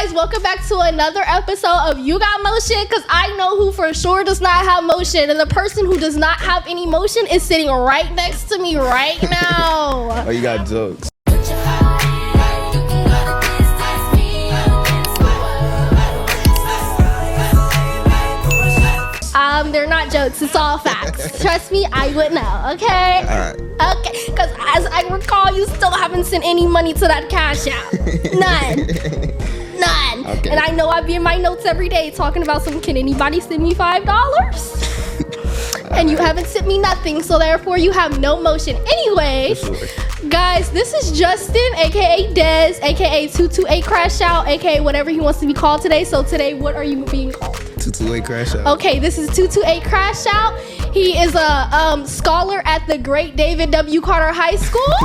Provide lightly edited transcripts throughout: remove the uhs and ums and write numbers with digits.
guys, welcome back to another episode of You Got Motion, because I know who for sure does not have motion, and the person who does not have any motion is sitting right next to me right now. Oh, you got jokes. They're not jokes, it's all facts. Trust me, I would know, okay? Alright. Okay, because as I recall, you still haven't sent any money to that cash out. None. Okay. And I know I be in my notes every day talking about can anybody send me $5? And you haven't sent me nothing, so therefore you have no motion. Anyways, guys, this is Justin, aka Dez, aka 228 Crashout, aka whatever he wants to be called today. So today, what are you being called? 228 Crashout. Okay, this is 228 Crashout. He is a scholar at the great David W. Carter High School.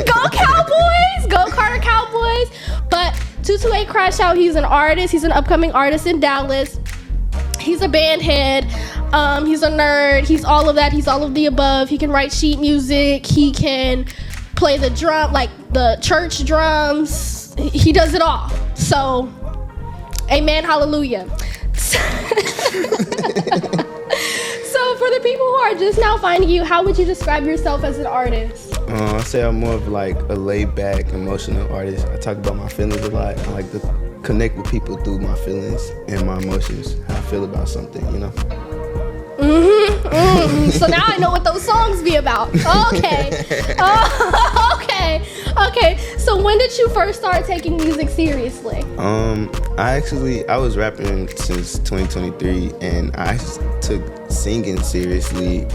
Go Cowboys! Go Carter Cowboys! But 228 Crashout, he's an artist. He's an upcoming artist in Dallas. He's a band head. He's a nerd. He's all of that. He's all of the above. He can write sheet music. He can play the drum, like the church drums. He does it all. So, amen, hallelujah. So for the people who are just now finding you, how would you describe yourself as an artist? I say I'm more of like a laid-back, emotional artist. I talk about my feelings a lot. I like to connect with people through my feelings and my emotions, how I feel about something, you know? So now I know what those songs be about. Okay. Okay. So when did you first start taking music seriously? I was rapping since 2023, and I took singing seriously.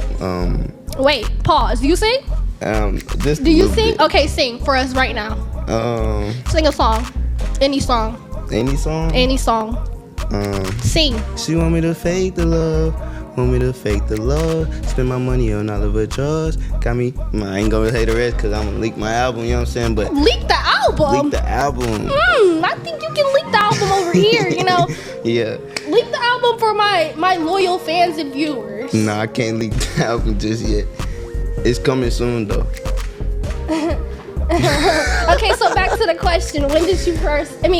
Wait, pause. Do you sing? Just Do you a sing? bit. Okay, sing for us right now. Sing a song. Any song. Any song? Any song. Sing. She want me to fake the love. Want me to fake the love, spend my money on all of her drugs. Got me, I ain't gonna say the rest because I'm gonna leak my album, you know what I'm saying? But Leak the album? leak the album. I think you can leak the album over here, you know? Yeah. Leak the album for my loyal fans and viewers. No, I can't leak the album just yet. It's coming soon though. Okay, so back to the question. When did you first start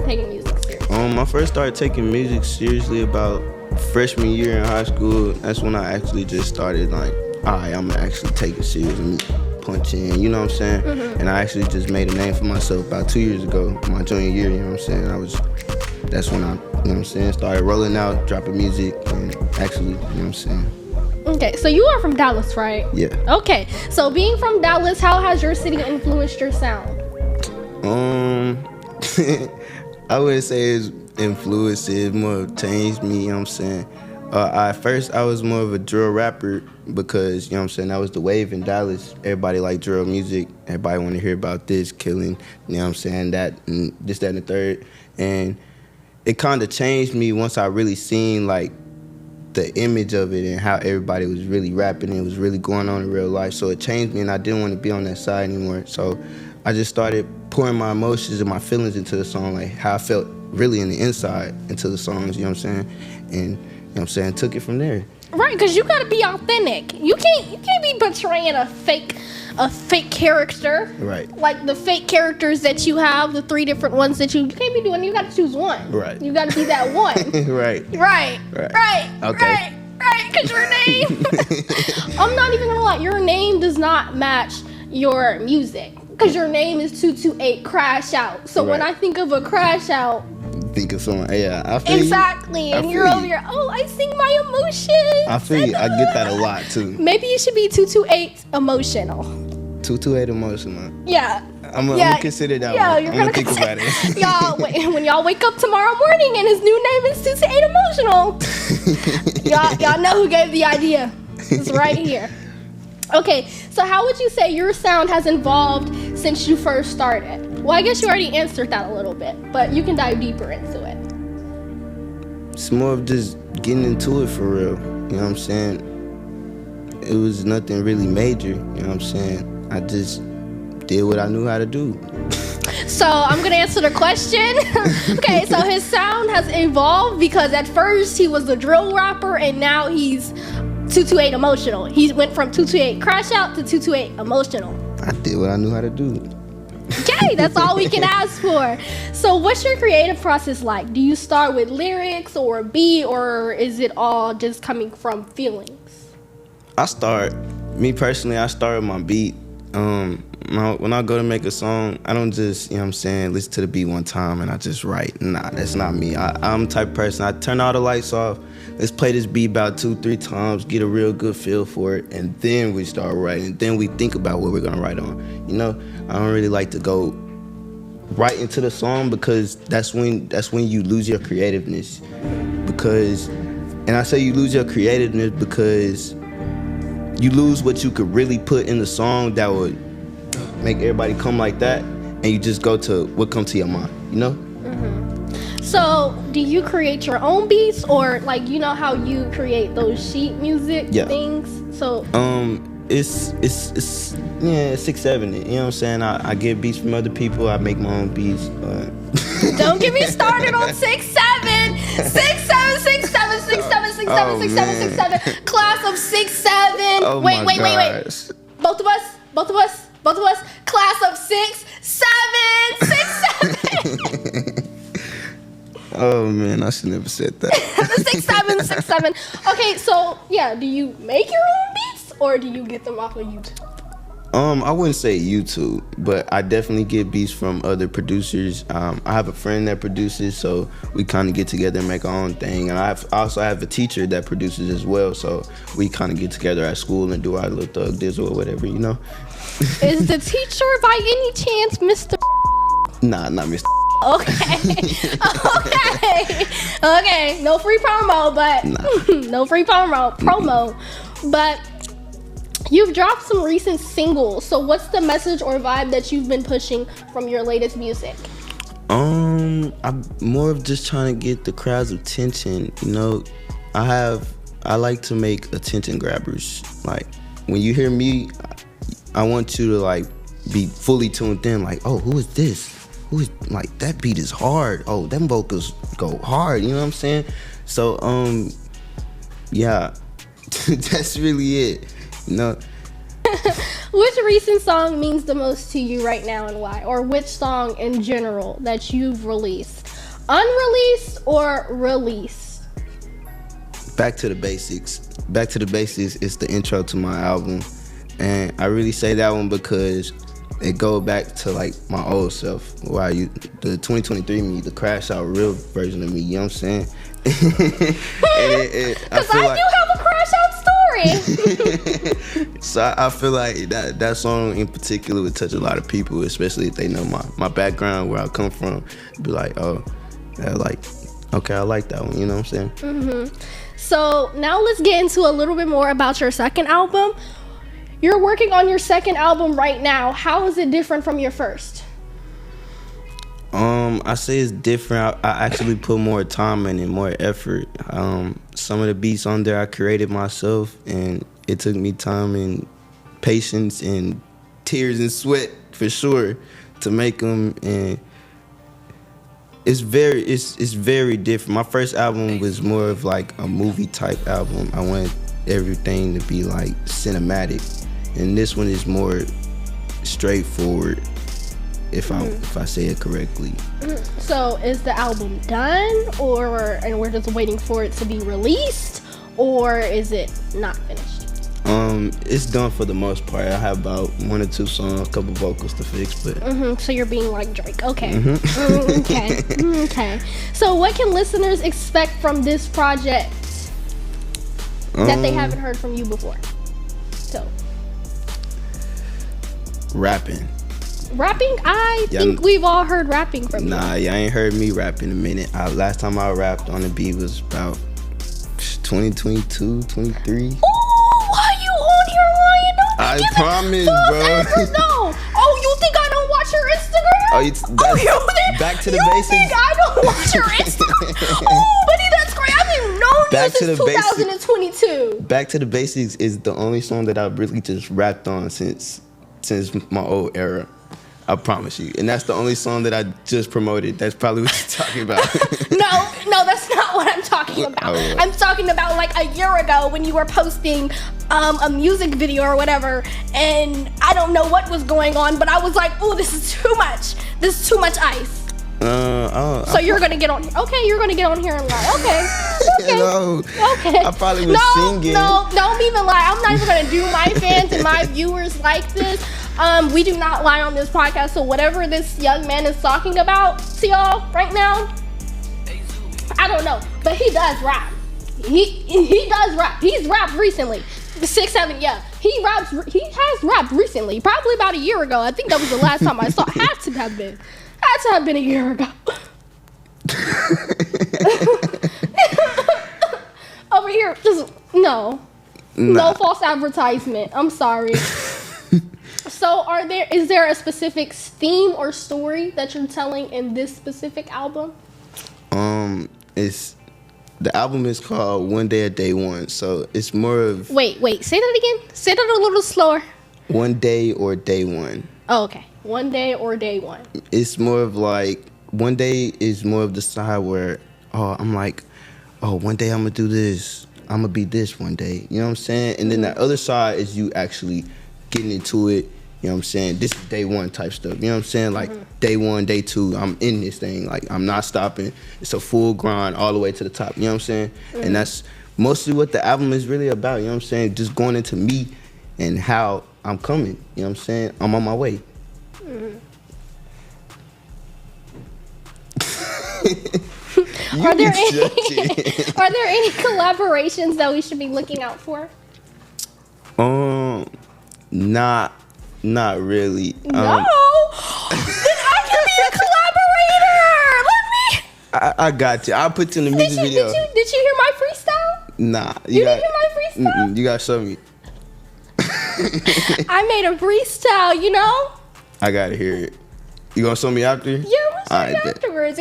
taking music seriously? I first started taking music seriously about freshman year in high school. That's when I actually just started like, all right, I'm gonna actually take it serious and punch in, you know what I'm saying? Mm-hmm. And I actually just made a name for myself about 2 years ago, my junior year, you know what I'm saying? That's when I, you know what I'm saying, started rolling out, dropping music, and actually, you know what I'm saying? Okay, so you are from Dallas, right? Yeah. Okay, so being from Dallas, how has your city influenced your sound? I wouldn't say it's influenced, it more changed me, you know what I'm saying? At first, I was more of a drill rapper because, you know what I'm saying, that was the wave in Dallas. Everybody liked drill music. Everybody wanted to hear about this, killing, you know what I'm saying, that, and this, that, and the third. And it kind of changed me once I really seen, like, the image of it and how everybody was really rapping and it was really going on in real life. So it changed me, and I didn't want to be on that side anymore. So I just started pouring my emotions and my feelings into the song, like how I felt really in the inside into the songs, you know what I'm saying? And, you know what I'm saying, took it from there. Right, because you gotta be authentic. You can't be portraying a fake character. Right. Like the fake characters that you have, the 3 different ones that you can't be doing. You gotta choose one. Right. You gotta be that one. Right. Right. Okay. Right. Because your name, I'm not even gonna lie, your name does not match your music. Because your name is 228 Crashout. So when I think of a Crashout, think of someone, yeah, I feel exactly. you. And you're over here, I sing my emotions. I feel you. I get that a lot too. Maybe you should be 228 emotional. 228 emotional. Yeah. I'm gonna consider that one. You're I'm gonna think about it. Y'all, when y'all wake up tomorrow morning and his new name is 228 emotional, y'all know who gave the idea. It's right here. Okay, so how would you say your sound has evolved since you first started? Well, I guess you already answered that a little bit, but you can dive deeper into it. It's more of just getting into it for real. You know what I'm saying? It was nothing really major. You know what I'm saying? I just did what I knew how to do. So I'm going to answer the question. Okay, so his sound has evolved because at first he was a drill rapper and now he's 228 emotional. He went from 228 Crashout to 228 emotional. I did what I knew how to do. Okay, that's all we can ask for. So what's your creative process like? Do you start with lyrics or a beat, or is it all just coming from feelings? Me personally, I start with my beat. When I go to make a song, I don't just, listen to the beat one time and I just write. Nah, that's not me. I'm the type of person, I turn all the lights off, let's play this beat about 2-3 times, get a real good feel for it, and then we start writing. Then we think about what we're gonna write on. I don't really like to go right into the song, because that's when you lose your creativeness. And I say you lose your creativeness because you lose what you could really put in the song that would make everybody come like that, and you just go to what comes to your mind, So do you create your own beats, or like, how you create those sheet music things? So it's 6-7, you know what I'm saying? I get beats from other people, I make my own beats. Don't get me started on 6-7. 6-7, 6-7, 6-7, 6-7, 6-7, 6-7. Class of 6-7. Oh wait. Both of us. Class of 6-7, 6-7. Oh man, I should never said that. 6-7, 6-7. Okay, so yeah, do you make your own beats, or do you get them off of YouTube? I wouldn't say YouTube, but I definitely get beats from other producers. I have a friend that produces, so we kind of get together and make our own thing. And I also have a teacher that produces as well, so we kind of get together at school and do our little thug dizzle or whatever, Is the teacher by any chance Mr. Nah, not Mr. Okay. No free promo, but no free promo. But you've dropped some recent singles. So what's the message or vibe that you've been pushing from your latest music? I'm more of just trying to get the crowd's attention. I like to make attention grabbers. Like, when you hear me, I want you to like be fully tuned in. Like, oh, who is this? Who is, like, that beat is hard. Oh, them vocals go hard. You know what I'm saying? So yeah, that's really it. Which recent song means the most to you right now, and why? Or which song in general that you've released? Unreleased or released? Back to the Basics. Back to the Basics is the intro to my album. And I really say that one because it go back to like my old self. The 2023 me, the Crashout real version of me, you know what I'm saying? Because I do have a Crashout story. So I feel like that song in particular would touch a lot of people, especially if they know my background, where I come from. Be like, oh, okay, I like that one, you know what I'm saying? So now let's get into a little bit more about your second album. You're working on your second album right now. How is it different from your first? I say it's different. I actually put more time in it, more effort. Some of the beats on there I created myself, and it took me time and patience and tears and sweat for sure to make them. And it's very different. My first album was more of like a movie type album. I wanted everything to be like cinematic, and this one is more straightforward, if I say it correctly. So is the album done, and we're just waiting for it to be released, or is it not finished? It's done for the most part. I have about 1 or 2 songs, a couple vocals to fix, but So you're being like Drake. Okay. Okay. So what can listeners expect from this project that they haven't heard from you before? So rapping. I think we've all heard rapping from you. Nah, y'all ain't heard me rap in a minute. Last time I rapped on the beat was about 2022, 23. Ooh, why you on here lying? I promise, bro. No. Oh, you think I don't watch your Instagram? Back to the you basics. You think I don't watch your Instagram? Oh, buddy, that's great. I've been known you since 2022. Back to the Basics is the only song that I've really just rapped on since my old era. I promise you. And that's the only song that I just promoted. That's probably what you're talking about. No, that's not what I'm talking about. Oh. I'm talking about like a year ago when you were posting a music video or whatever, and I don't know what was going on, but I was like, oh, this is too much. This is too much ice. So you're gonna get on. Okay, you're gonna get on here and lie. Okay. Okay. No, Okay. I probably was singing. No, don't even lie. I'm not even gonna do my fans and my viewers like this. We do not lie on this podcast. So whatever this young man is talking about to y'all right now, I don't know, but he does rap. He does rap. He's rapped recently. 6, 7, yeah. He has rapped recently, probably about a year ago. I think that was the last time I saw. Had to have been a year ago. Over here, just no false advertisement. I'm sorry. So, is there a specific theme or story that you're telling in this specific album? The album is called One Day at Day One, so it's more of... Wait, say that again. Say that a little slower. One day or day one. Oh, okay. One day or day one. It's more of like, one day is more of the side where, I'm like, one day I'm going to do this. I'm going to be this one day. You know what I'm saying? And then the other side is you actually getting into it. You know what I'm saying? This is day one type stuff. You know what I'm saying? Like day one, day two, I'm in this thing. Like I'm not stopping. It's a full grind all the way to the top. You know what I'm saying? And that's mostly what the album is really about. You know what I'm saying? Just going into me and how I'm coming. You know what I'm saying? I'm on my way. Are there any collaborations that we should be looking out for? Not really. No. Then I can be a collaborator. I got you. I'll put you in the music video. Did you hear my freestyle? Nah. You didn't hear my freestyle? You gotta show me. I made a freestyle, you know? I gotta hear it. You gonna show me after? Yeah, we'll show you afterwards.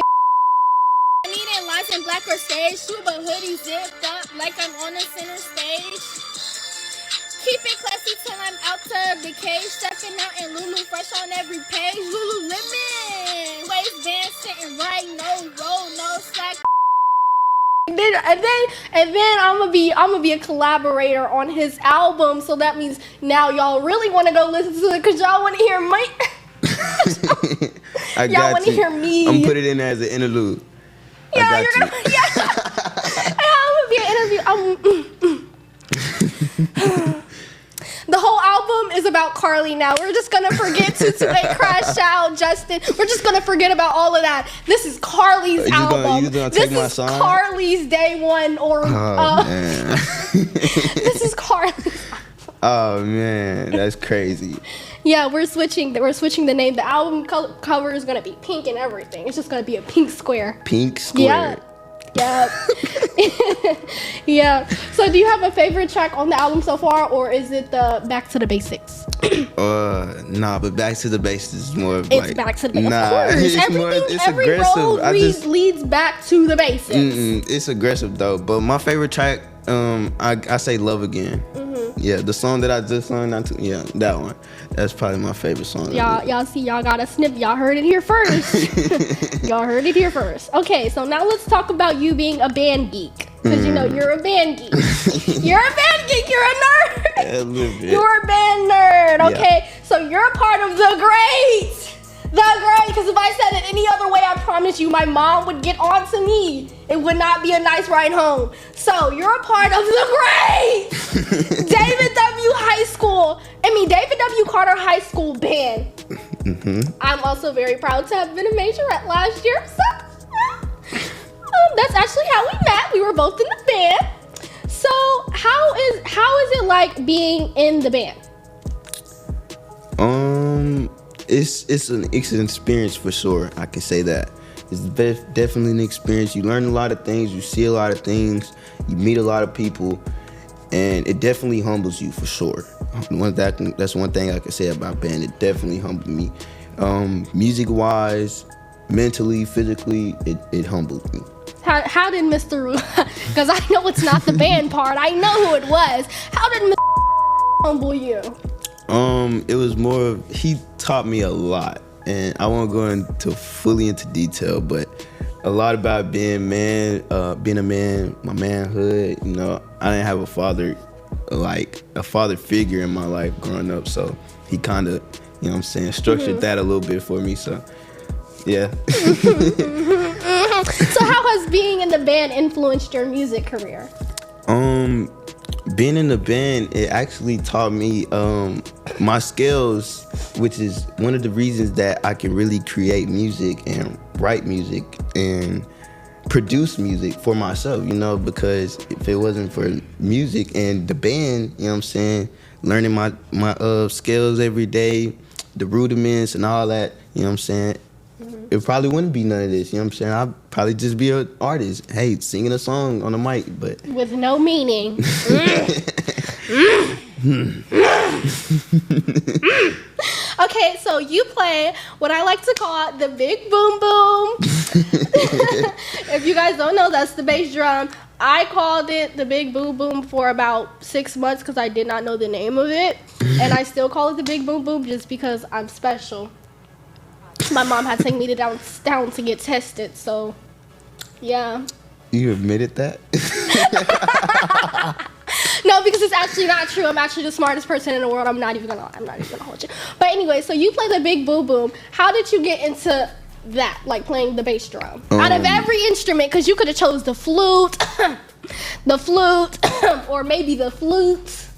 I need it lights in black or stage. Shoot a hoodie zipped up like I'm on the center stage. Keep it classy till I'm out to the cage. Stepping out in Lulu fresh on every page. Lululemon. Waistband sitting right. No roll, no slack. And then I'm gonna be a collaborator on his album. So that means now y'all really want to go listen to it because y'all want to hear me. Y'all want to hear me. I'm put it in as an interlude. Yeah, you're gonna. Yeah. I'm gonna be an interview. The whole album is about Carly now. We're just going to forget 228 Crashout, Justin. We're just going to forget about all of that. This is Carly's album. This is Carly's day one man. This is Carly's album. Oh, man. That's crazy. Yeah, we're switching the name. The album cover is going to be pink and everything. It's just going to be a pink square. Pink square. Yeah. Yeah. So do you have a favorite track on the album so far, or is it the Back to the Basics? Nah, but Back to the Basics is more of it's Back to the Basics. Nah, of course. Every road leads back to the basics. It's aggressive though. But my favorite track, I say Love Again. Yeah, the song that I just sung, that one. That's probably my favorite song. Y'all see, y'all got a snip. Y'all heard it here first. Y'all heard it here first. Okay, so now let's talk about you being a band geek. Because, you know, you're a band geek. You're a band geek. You're a nerd. Yeah, a little bit. You're a band nerd, okay? Yeah. So you're a part of the great. Because if I said it any other way, I promise you my mom would get on to me. It would not be a nice ride home. So you're a part of the great David W. Carter High School band. I'm also very proud to have been a majorette last year. So that's actually how we met. We were both in the band. So how is it like being in the band? It's an experience for sure. I can say that. It's definitely an experience. You learn a lot of things. You see a lot of things. You meet a lot of people. And it definitely humbles you for sure. That's one thing I can say about band. It definitely humbled me. Music-wise, mentally, physically, it humbled me. How did Mr. Because I know it's not the band part. I know who it was. How did Mr. humble you? It was more of, he taught me a lot, and I won't go fully into detail, but a lot about being a man, my manhood. You know, I didn't have a father figure in my life growing up, so he kind of, you know what I'm saying, structured that a little bit for me. So Yeah. So how has being in the band influenced your music career? Being in the band, it actually taught me my skills, which is one of the reasons that I can really create music and write music and produce music for myself, you know, because if it wasn't for music and the band, you know what I'm saying, learning my skills every day, the rudiments and all that, you know what I'm saying, it probably wouldn't be none of this, you know what I'm saying? I'd probably just be an artist, hey, singing a song on the mic, but... With no meaning. Okay, so you play what I like to call the big boom boom. If you guys don't know, that's the bass drum. I called it the big boom boom for about 6 months because I did not know the name of it. And I still call it the big boom boom just because I'm special. My mom had to take me down to get tested, so yeah. You admitted that? No, because it's actually not true. I'm actually the smartest person in the world. I'm not even gonna hold you. But anyway, so you play the big boom boom. How did you get into that, like playing the bass drum? Out of every instrument, because you could have chose the flute, or maybe the flute.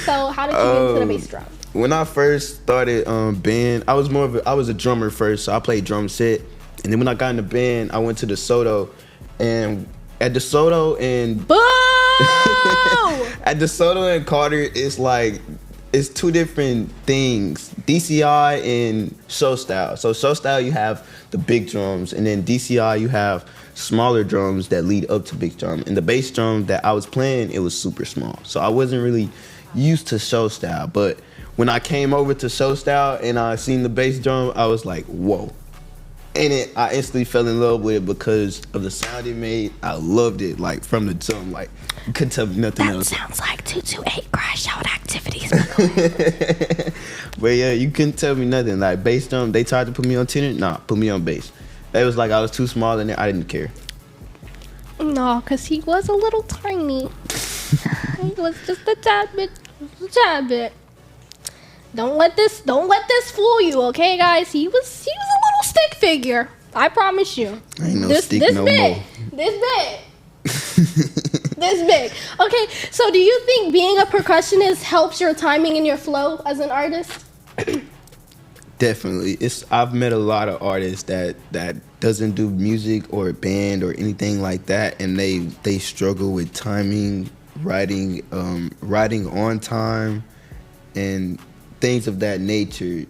So how did you get into the bass drum? When I first started band, I was a drummer first, so I played drum set. And then when I got in the band, I went to the Soto, and at the Soto and at the Soto and Carter, it's two different things: DCI and show style. So show style, you have the big drums, and then DCI, you have smaller drums that lead up to big drum. And the bass drum that I was playing, it was super small, so I wasn't really used to show style. But when I came over to show style and I seen the bass drum, I was like, whoa. And I instantly fell in love with it because of the sound it made. I loved it, like, from the jump. Like, you couldn't tell me nothing else. That sounds like 228 Crashout activities. But yeah, you couldn't tell me nothing. Like, bass drum, they tried to put me on tenor. Nah, put me on bass. It was like I was too small in there. I didn't care. No, because he was a little tiny. He was just a tad bit. Don't let this fool you, okay, guys? He was a little stick figure. I promise you. Ain't no stick no more. This big. Okay, so do you think being a percussionist helps your timing and your flow as an artist? Definitely. I've met a lot of artists that doesn't do music or band or anything like that, and they struggle with timing, writing on time, and things of that nature. You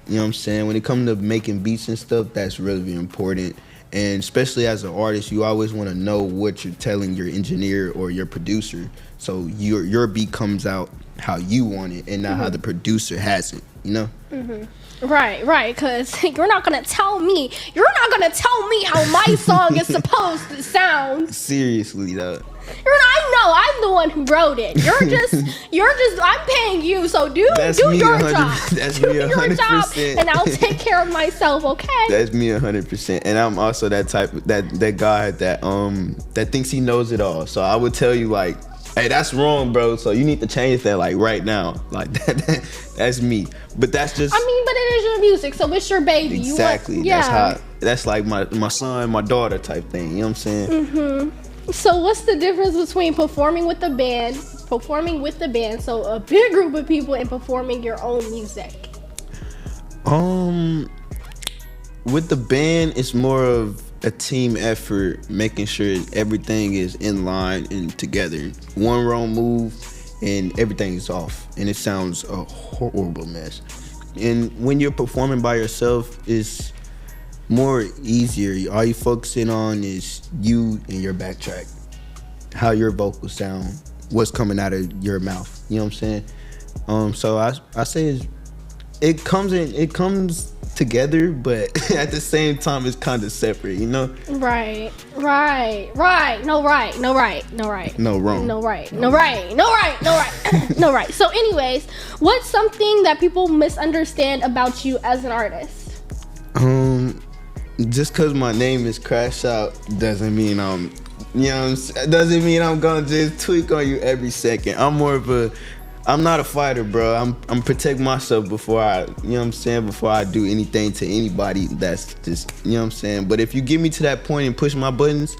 know what I'm saying? When it comes to making beats and stuff, that's really important. And especially as an artist, you always want to know what you're telling your engineer or your producer, so your beat comes out how you want it and not how the producer has it, you know? Right, because you're not gonna tell me how my song is supposed to sound. Seriously though. I know, I'm the one who wrote it. You're just, I'm paying you, so do your job. That's me 100%. And I'll take care of myself, okay? That's me 100%. And I'm also that guy that thinks he knows it all. So I would tell you, like, hey, that's wrong, bro. So you need to change that, like, right now. Like, that's me. But that's just... I mean, but it is your music, so it's your baby. Exactly. That's like my son, my daughter type thing. You know what I'm saying? So what's the difference between performing with the band, so a big group of people, and performing your own music? With the band, it's more of a team effort, making sure everything is in line and together. One wrong move and everything is off, and it sounds a horrible mess. And when you're performing by yourself, it's more easier. All you focusing on is you and your backtrack, how your vocals sound, what's coming out of your mouth. You know what I'm saying? So I say it comes together, but at the same time it's kind of separate, you know? Right. No right. So anyways, what's something that people misunderstand about you as an artist? Just cause my name is Crashout doesn't mean doesn't mean I'm gonna just tweak on you every second. I'm more of I'm not a fighter, bro. I'm protect myself before I, you know what I'm saying, before I do anything to anybody that's just, you know what I'm saying. But if you get me to that point and push my buttons,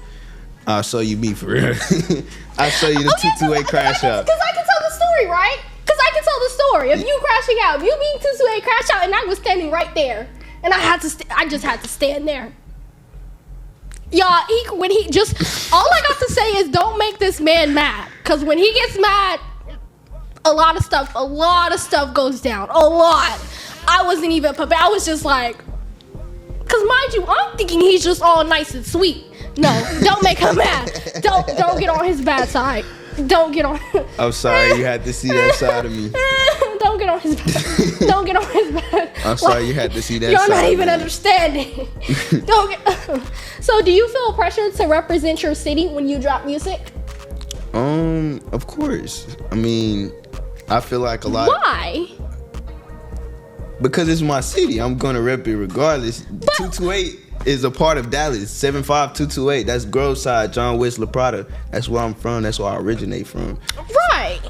I'll show you me for real. I'll show you the 228 crash out. Because I can tell the story, right? Because I can tell the story of you crashing out, of you being 228 crash out, and I was standing right there, and I just had to stand there. Y'all, when he just, all I got to say is don't make this man mad. Because when he gets mad, a lot of stuff goes down. A lot. I wasn't even prepared. I was just like, because mind you, I'm thinking he's just all nice and sweet. No, don't make him mad. Don't get on his bad side. Don't get on. I'm sorry you had to see that side of me. Don't get on his bad. Don't get on his bad. I'm sorry you had to see that You're side. not even of me. understanding. Don't get. So, do you feel pressured to represent your city when you drop music? Of course. I mean, I feel like a lot. Why? Because it's my city. I'm gonna rep it regardless. 228 is a part of Dallas. 75228. That's Grove Side, John West, La Prada. That's where I'm from. That's where I originate from. Right.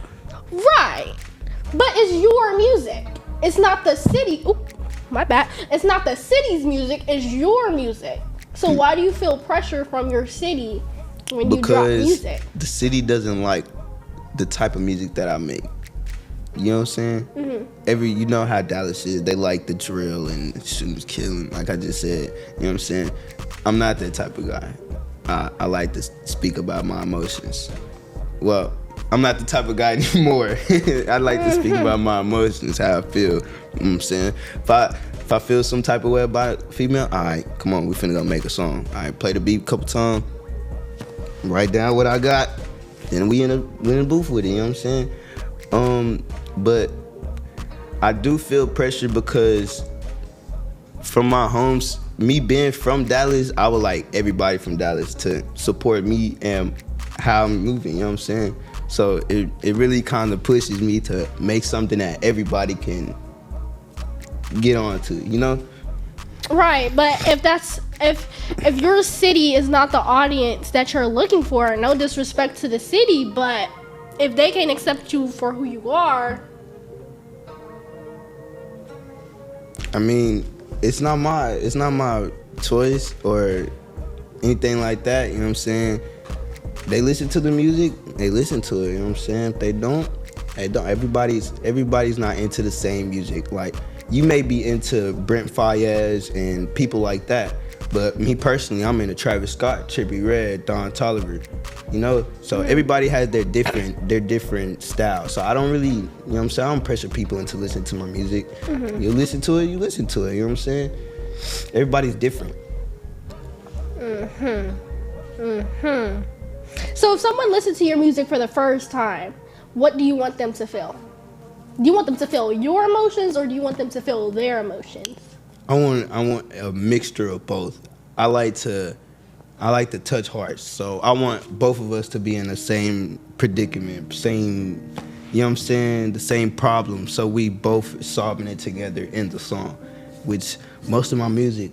But it's your music. It's not the city. Oop, my bad. It's not the city's music. It's your music. So why do you feel pressure from your city when you drop music? The city doesn't like the type of music that I make. You know what I'm saying? Mm-hmm. You know how Dallas is. They like the drill and shooting, killing, like I just said. You know what I'm saying? I'm not that type of guy. I like to speak about my emotions. Well, I'm not the type of guy anymore. I like to speak about my emotions, how I feel. You know what I'm saying? If I feel some type of way about a female, all right, come on, we finna go make a song. All right, play the beat a couple times, write down what I got, then we in the booth with it, you know what I'm saying? But I do feel pressure because from my homes, me being from Dallas, I would like everybody from Dallas to support me and how I'm moving, you know what I'm saying? So it really kind of pushes me to make something that everybody can get on to, you know? Right, but if your city is not the audience that you're looking for, no disrespect to the city, but if they can't accept you for who you are, I mean, it's not my choice or anything like that, you know what I'm saying? They listen to the music, they listen to it, you know what I'm saying? If they don't, they don't. Everybody's not into the same music. Like, you may be into Brent Faiyaz and people like that, but me personally, I'm into Travis Scott, Trippie Redd, Don Toliver, you know? So everybody has their different style. So I don't really, you know what I'm saying? I don't pressure people into listening to my music. Mm-hmm. You listen to it, you know what I'm saying? Everybody's different. So if someone listens to your music for the first time, what do you want them to feel? Do you want them to feel your emotions, or do you want them to feel their emotions? I want a mixture of both. I like to touch hearts, so I want both of us to be in the same predicament, same, you know what I'm saying, the same problem, so we both solving it together in the song, which most of my music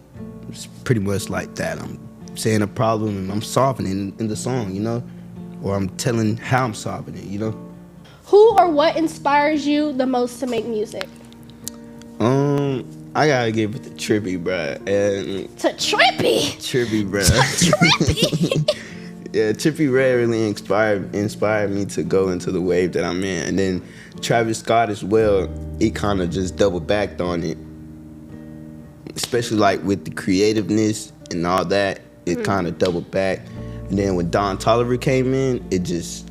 is pretty much like that. I'm saying a problem and I'm solving it in the song, you know, or I'm telling how I'm solving it, you know. Who or what inspires you the most to make music? I gotta give it to Trippie, bruh. To Trippie? Trippie, bruh. Trippie? Yeah, Trippie Redd really inspired me to go into the wave that I'm in. And then Travis Scott as well, he kind of just double backed on it. Especially like with the creativeness and all that, it kind of doubled back. And then when Don Toliver came in, it just,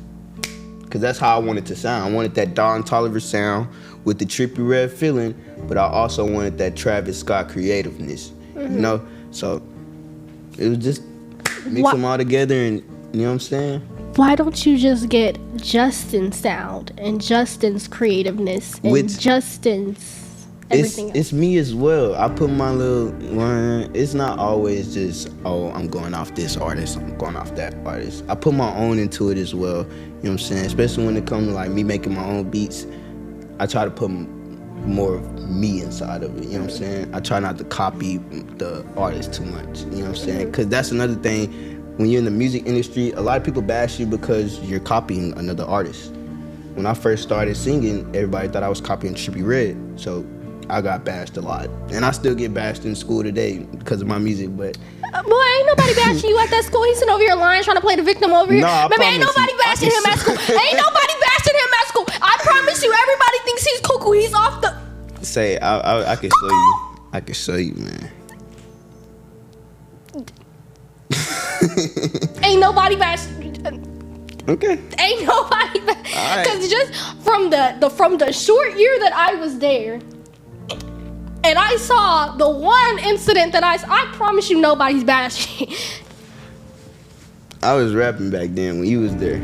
because that's how I wanted to sound. I wanted that Don Toliver sound with the Trippie Redd feeling, but I also wanted that Travis Scott creativeness, you know? So it was just mix them all together, and you know what I'm saying? Why don't you just get Justin's sound and Justin's creativeness and Justin's everything else? It's me as well. I put my little one. It's not always just, oh, I'm going off this artist, I'm going off that artist. I put my own into it as well, you know what I'm saying? Especially when it comes to like me making my own beats, I try to put more of me inside of it, you know what I'm saying? I try not to copy the artist too much, you know what I'm saying? Because that's another thing, when you're in the music industry, a lot of people bash you because you're copying another artist. when I first started singing, everybody thought I was copying Trippie Redd. So I got bashed a lot. And I still get bashed in school today because of my music, but... Boy, ain't nobody bashing you at that school. He's sitting over here lying, trying to play the victim over here. No, Baby, ain't nobody bashing him at school. Ain't nobody bashing him at school. I promise you, everybody thinks he's cuckoo. He's off the... Say, I can show you. I can show you, man. Ain't nobody bashing... Okay. Ain't nobody All right. because just from the short year that I was there, and I saw the one incident that I promise you nobody's bashing. I was rapping back then when you was there.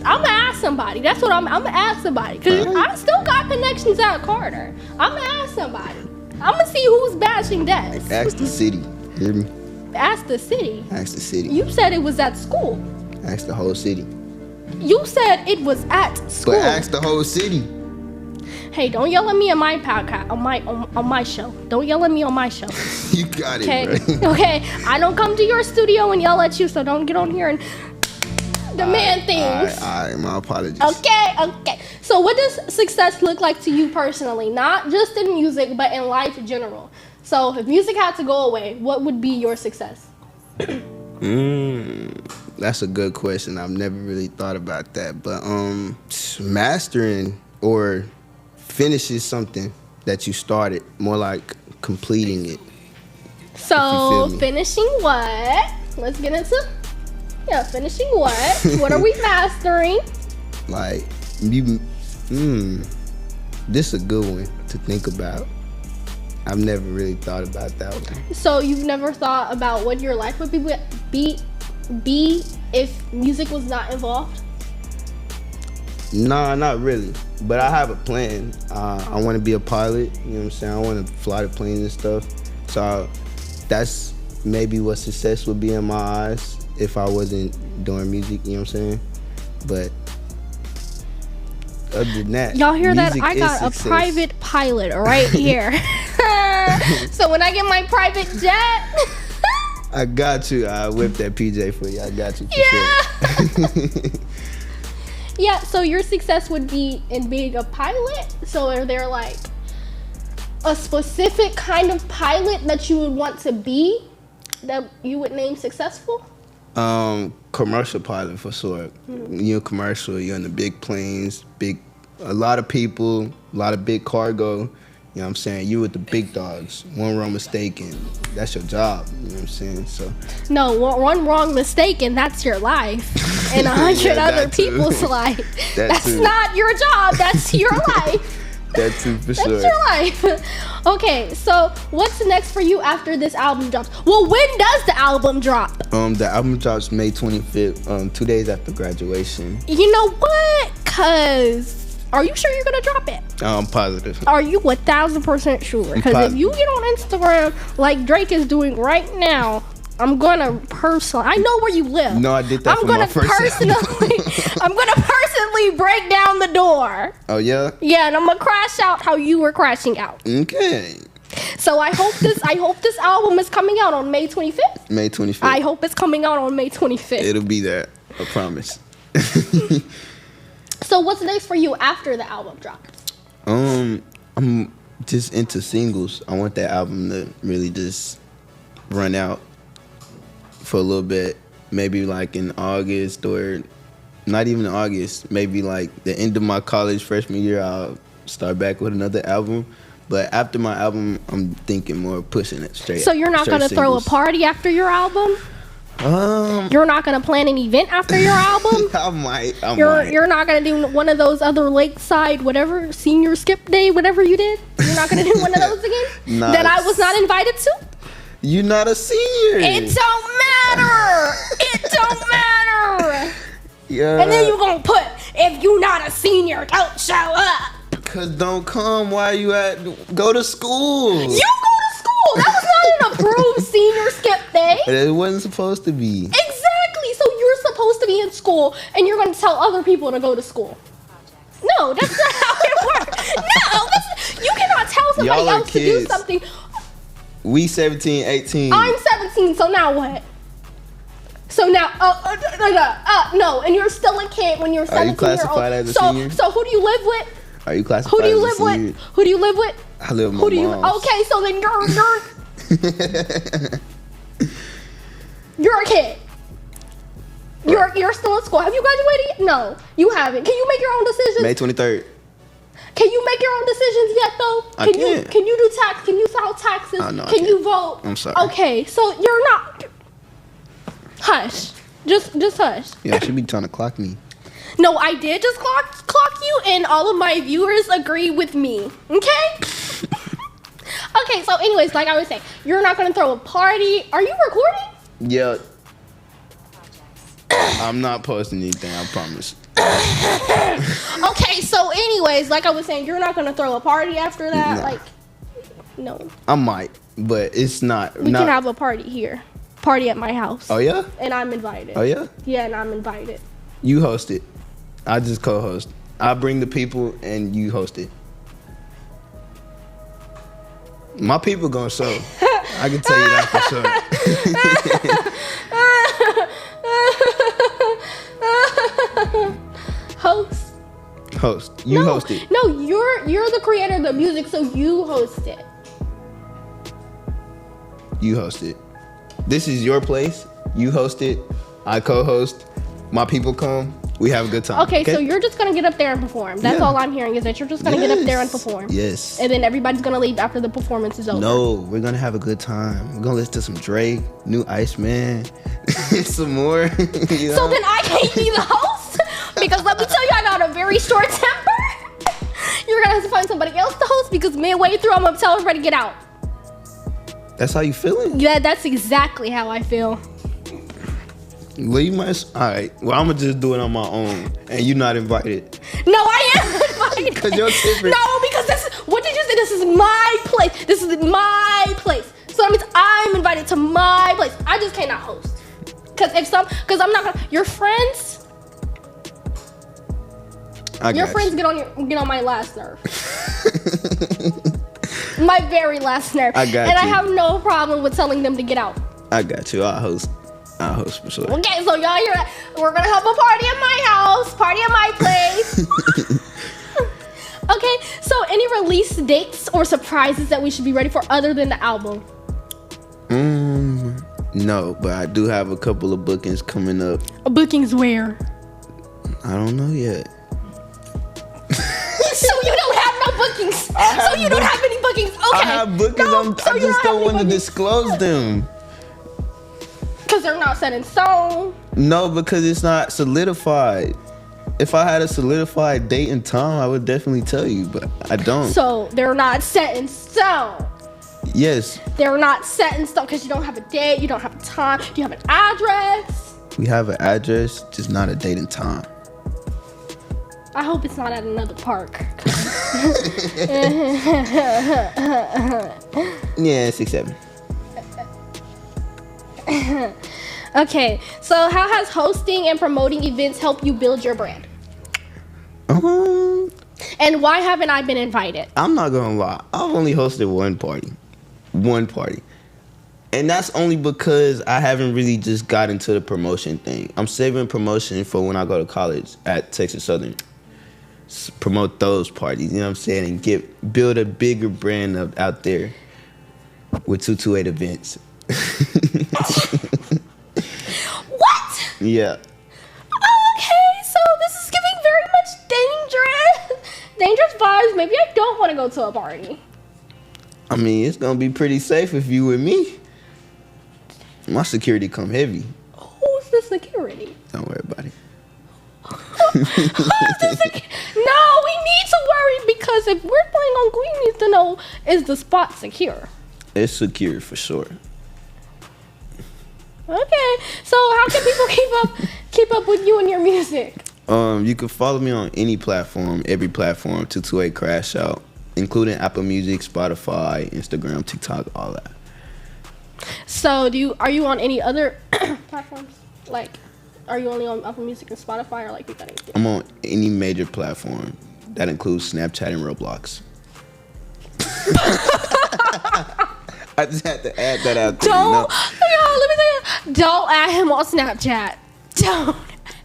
I'm gonna ask somebody. That's what I'm gonna ask somebody because I still got connections at Carter. I'm gonna ask somebody. I'm gonna see who's bashing Des. Ask the city. Hear me? Ask the city. Ask the city. You said it was at school. Ask the whole city. You said it was at school. But ask the whole city. Hey, don't yell at me on my podcast, on my show. Don't yell at me on my show. You got it, Okay. bro. Okay. I don't come to your studio and yell at you, so don't get on here and demand things. All right, my apologies. Okay. So what does success look like to you personally? Not just in music, but in life in general. So if music had to go away, what would be your success? That's a good question. I've never really thought about that. But mastering or finishing something that you started, more like completing it. So feel me. finishing what? Let's get into finishing what? What are we mastering? Like you this is a good one to think about. I've never really thought about that one. So you've never thought about what your life would be if music was not involved? Nah, not really. But I have a plan. I want to be a pilot. You know what I'm saying? I want to fly the planes and stuff. So that's maybe what success would be in my eyes if I wasn't doing music. You know what I'm saying? But other than that, Y'all hear that? music I is got success. a private pilot right here. So when I get my private jet, I got you. I whip that PJ for you. I got you for sure. yeah. So your success would be in being a pilot. So are there like a specific kind of pilot that you would want to be that you would name successful? Commercial pilot for sure. You're commercial. You're in the big planes, a lot of people, a lot of big cargo. You know what I'm saying? You with the big dogs. One wrong mistake and that's your job. You know what I'm saying? So No, one wrong mistake and that's your life. And 100 Yeah, other that too. people's life. That That's too. not your job. That's your life. that too for sure. That's your life. Okay, so what's next for you after this album drops? Well, when does the album drop? The album drops May 25th, 2 days after graduation. You know what? Cause are you sure you're gonna drop it? I'm positive. Are you 1000% sure? Because if positive. you get on Instagram like Drake is doing right now, I'm gonna personally. I know where you live. No, I did that I'm for gonna my first personally. I'm gonna personally break down the door. Oh yeah? Yeah, and I'm gonna crash out how you were crashing out. Okay. So I hope this album is coming out on May 25th. May 25th. I hope it's coming out on May 25th. It'll be there. I promise. So what's next for you after the album drops? I'm just into singles. I want that album to really just run out for a little bit. Maybe like in August or not even in August. Maybe like the end of my college freshman year, I'll start back with another album. But after my album, I'm thinking more of pushing it straight. So you're not straight gonna throw a singles. party after your album? You're not gonna plan an event after your album? I might. You're not gonna do one of those other lakeside whatever senior skip day whatever you did. You're not gonna do one of those again Nah, that I was not invited to. You're not a senior. It don't matter. It don't matter. Yeah. And then you gonna put if you not a senior, don't show up. Cause don't come while you go to school. You go to school. That was not an approved senior skip day. It wasn't supposed to be. Exactly. So you're supposed to be in school and you're going to tell other people to go to school. No, that's not how it works. No, you cannot tell somebody Y'all are else to do kids. something. We 17, 18. I'm 17, so now what? So now, no, and you're still a kid when you're 17 Are you classified as a senior? So who do you live with? Are you classified Who do you as a live senior? with? Who do you live with? I live with my mom's. Okay, so then you're a kid. You're still in school. Have you graduated yet? No, you haven't. Can you make your own decisions? May 23rd. Can you make your own decisions yet, though? I can. Can you do tax? Can you file taxes? Oh, no, I can you can't. vote? I'm sorry. Okay, so you're not. Hush. Just hush. Yeah, she be trying to clock me. No, I did just clock you, and all of my viewers agree with me. Okay? Okay, so anyways, like I was saying, you're not gonna throw a party. Are you recording? Yeah. I'm not posting anything, I promise. Okay, so anyways, like I was saying, you're not gonna throw a party after that? Nah. Like, no. I might, but it's not. We can have a party here. Party at my house. Oh, yeah? And I'm invited. Oh, yeah? Yeah, and I'm invited. You host it. I just co-host. I bring the people and you host it. My people gonna show. I can tell you that for sure. Host. You host it. No, you're the creator of the music, so you host it. You host it. This is your place. You host it. I co-host. My people come. We have a good time. Okay, so you're just gonna get up there and perform. That's all I'm hearing is that you're just gonna get up there and perform. Yes. And then everybody's gonna leave after the performance is over. No, we're gonna have a good time. We're gonna listen to some Drake, new Iceman, some more. You know? So then I can't be the host? Because let me tell you, I got a very short temper. You're gonna have to find somebody else to host because midway through I'm gonna tell everybody to get out. That's how you feeling? Yeah, that's exactly how I feel. Well, you might. All right. Well, I'm gonna just do it on my own, and you're not invited. No, I am invited. Because you're different. No, because what did you say? This is my place. This is my place. So that means I'm invited to my place. I just cannot host. Because I'm not gonna. Your friends. Your friends get on my last nerve. My very last nerve. I got and you. I have no problem with telling them to get out. I got you. I'll host for sure. Okay, so y'all hear that? We're gonna have a party at my house, party at my place. Okay, so any release dates or surprises that we should be ready for other than the album? No, but I do have a couple of bookings coming up. Bookings where? I don't know yet. So you don't have no bookings. So you don't have any bookings. Okay. I have bookings. No, so I you just have don't any want to bookings. disclose them. Because they're not set in stone. No, because it's not solidified. If I had a solidified date and time, I would definitely tell you, but I don't. So they're not set in stone. Yes, They're not set in stone because you don't have a date, you don't have a time, do you have an address? we have an address, just not a date and time. I hope it's not at another park. Yeah, 6-7. Okay, so how has hosting and promoting events helped you build your brand? And why haven't I been invited? I'm not gonna lie. I've only hosted one party. And that's only because I haven't really just got into the promotion thing. I'm saving promotion for when I go to college at Texas Southern. Promote those parties, you know what I'm saying? And build a bigger brand out there with 228 events. What? Yeah. Okay, so this is giving very much dangerous vibes. Maybe I don't want to go to a party. I mean, it's gonna be pretty safe if you with me. My security come heavy. Who's the security? Don't worry about it. Who's the No, we need to worry because if we're playing on, we need to know, is the spot secure? It's secure for sure. Okay, so how can people keep up with you and your music? You can follow me on any platform, every platform, 228 Crashout, including Apple Music, Spotify, Instagram, TikTok, all that. So are you on any other platforms? Like, are you only on Apple Music and Spotify, or like you got anything? I'm on any major platform. That includes Snapchat and Roblox. I just had to add that out there. Let me tell you, Don't add him on Snapchat. Don't.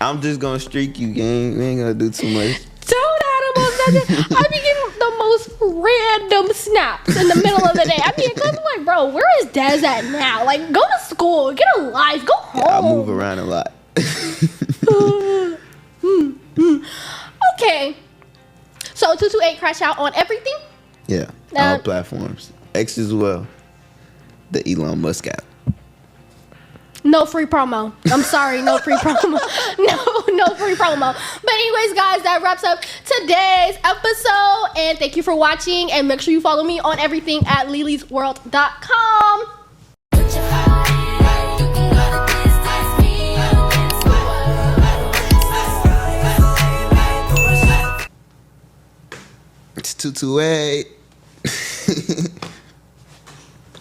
I'm just gonna streak you, gang. We ain't gonna do too much. Don't add him on Snapchat. I be getting the most random snaps in the middle of the day. I mean, I'm like, bro, where is Dez at now? Like, go to school, get a life, go home. I move around a lot. Okay. So 228 Crashout on everything? Yeah, all platforms. X as well. The Elon Musk app. No free promo. I'm sorry, no free promo. No free promo. But anyways, guys, that wraps up today's episode. And thank you for watching. And make sure you follow me on everything at liliesworld.com. It's 228.